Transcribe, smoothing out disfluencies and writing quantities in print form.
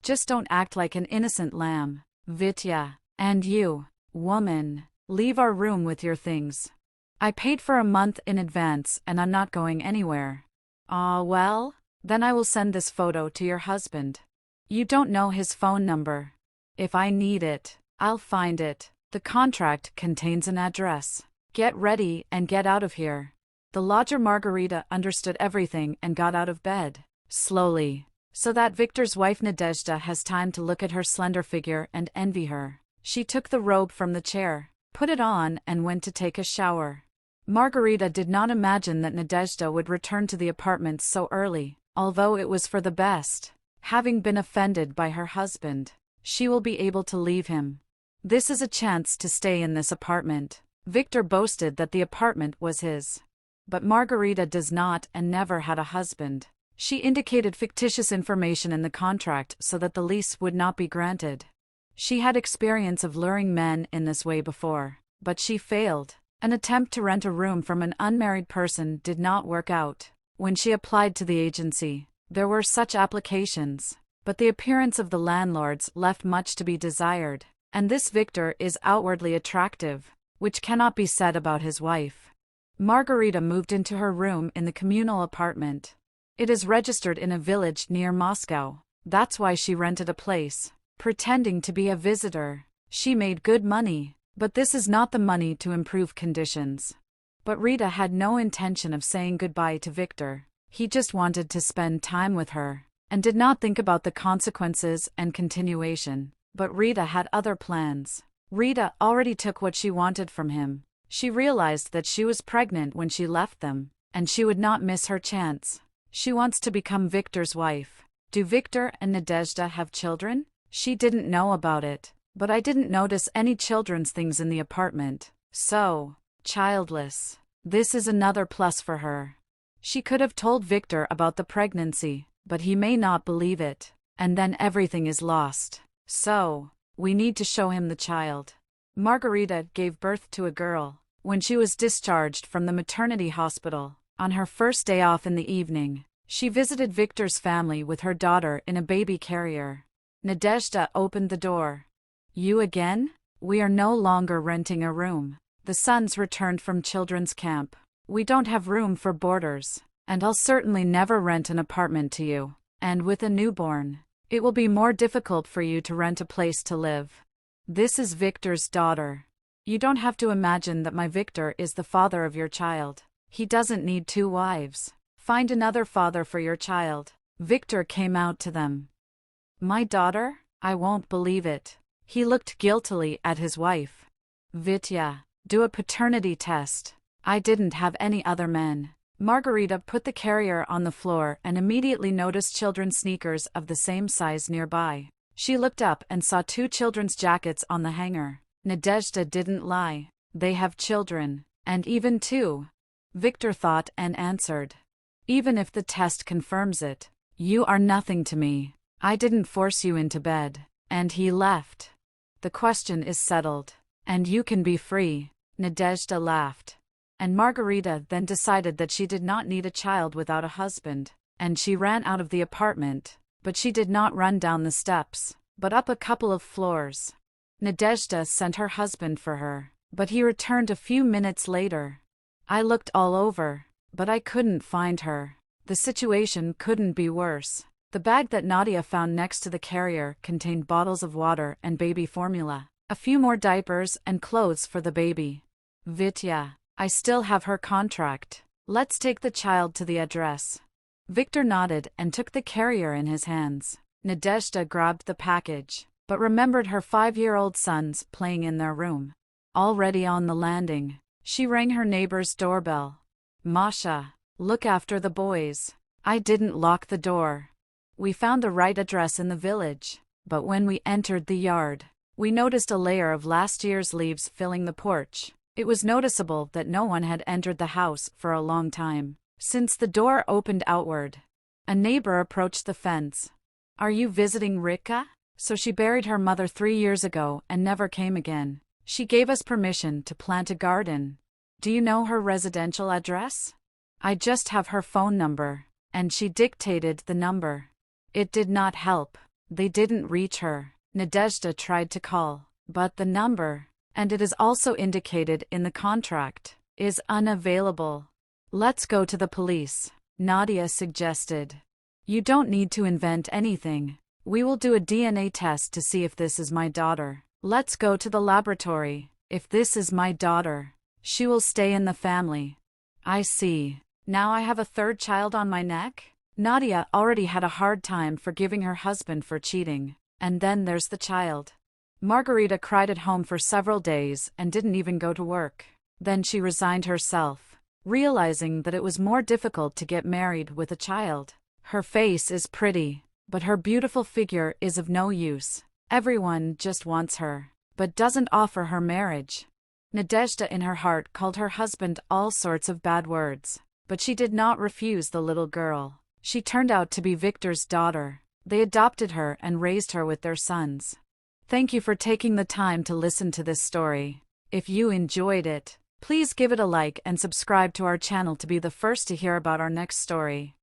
Just don't act like an innocent lamb, Vitya. And you, woman, leave our room with your things. I paid for a month in advance and I'm not going anywhere. Ah, well, then I will send this photo to your husband. You don't know his phone number. If I need it, I'll find it. The contract contains an address. Get ready and get out of here. The lodger Margarita understood everything and got out of bed, slowly, so that Victor's wife Nadezhda has time to look at her slender figure and envy her. She took the robe from the chair, put it on and went to take a shower. Margarita did not imagine that Nadezhda would return to the apartment so early, although it was for the best. Having been offended by her husband, she will be able to leave him. This is a chance to stay in this apartment. Victor boasted that the apartment was his. But Margarita does not and never had a husband. She indicated fictitious information in the contract so that the lease would not be granted. She had experience of luring men in this way before, but she failed. An attempt to rent a room from an unmarried person did not work out. When she applied to the agency, there were such applications, but the appearance of the landlords left much to be desired, and this Victor is outwardly attractive, which cannot be said about his wife. Margarita moved into her room in the communal apartment. It is registered in a village near Moscow. That's why she rented a place, pretending to be a visitor. She made good money, but this is not the money to improve conditions. But Rita had no intention of saying goodbye to Victor. He just wanted to spend time with her, and did not think about the consequences and continuation. But Rita had other plans. Rita already took what she wanted from him. She realized that she was pregnant when she left them, and she would not miss her chance. She wants to become Victor's wife. Do Victor and Nadezhda have children? She didn't know about it, but I didn't notice any children's things in the apartment. So, childless. This is another plus for her. She could have told Victor about the pregnancy, but he may not believe it, and then everything is lost. So, we need to show him the child. Margarita gave birth to a girl. When she was discharged from the maternity hospital, on her first day off in the evening, she visited Victor's family with her daughter in a baby carrier. Nadezhda opened the door. You again? We are no longer renting a room. The sons returned from children's camp. We don't have room for boarders, and I'll certainly never rent an apartment to you. And with a newborn, it will be more difficult for you to rent a place to live. This is Victor's daughter. You don't have to imagine that my Victor is the father of your child. He doesn't need 2 wives. Find another father for your child. Victor came out to them. My daughter? I won't believe it. He looked guiltily at his wife. Vitya, do a paternity test. I didn't have any other men. Margarita put the carrier on the floor and immediately noticed children's sneakers of the same size nearby. She looked up and saw 2 children's jackets on the hanger. Nadezhda didn't lie. They have children, and even 2. Victor thought and answered. Even if the test confirms it, you are nothing to me. I didn't force you into bed. And he left. The question is settled, and you can be free. Nadezhda laughed. And Margarita then decided that she did not need a child without a husband, and she ran out of the apartment. But she did not run down the steps, but up a couple of floors. Nadezhda sent her husband for her, but he returned a few minutes later. I looked all over, but I couldn't find her. The situation couldn't be worse. The bag that Nadia found next to the carrier contained bottles of water and baby formula, a few more diapers and clothes for the baby. Vitya, I still have her contract. Let's take the child to the address. Victor nodded and took the carrier in his hands. Nadezhda grabbed the package, but remembered her 5-year-old sons playing in their room. Already on the landing, she rang her neighbor's doorbell. Masha, look after the boys. I didn't lock the door. We found the right address in the village, but when we entered the yard, we noticed a layer of last year's leaves filling the porch. It was noticeable that no one had entered the house for a long time, since the door opened outward. A neighbor approached the fence. Are you visiting Rika? So she buried her mother 3 years ago and never came again. She gave us permission to plant a garden. Do you know her residential address? I just have her phone number, and she dictated the number. It did not help. They didn't reach her. Nadezhda tried to call, but the number, and it is also indicated in the contract, is unavailable. Let's go to the police, Nadia suggested. You don't need to invent anything. We will do a DNA test to see if this is my daughter. Let's go to the laboratory. If this is my daughter, she will stay in the family. I see. Now I have a third child on my neck? Nadia already had a hard time forgiving her husband for cheating, and then there's the child. Margarita cried at home for several days and didn't even go to work. Then she resigned herself, realizing that it was more difficult to get married with a child. Her face is pretty, but her beautiful figure is of no use. Everyone just wants her, but doesn't offer her marriage. Nadezhda in her heart called her husband all sorts of bad words, but she did not refuse the little girl. She turned out to be Victor's daughter. They adopted her and raised her with their sons. Thank you for taking the time to listen to this story. If you enjoyed it, please give it a like and subscribe to our channel to be the first to hear about our next story.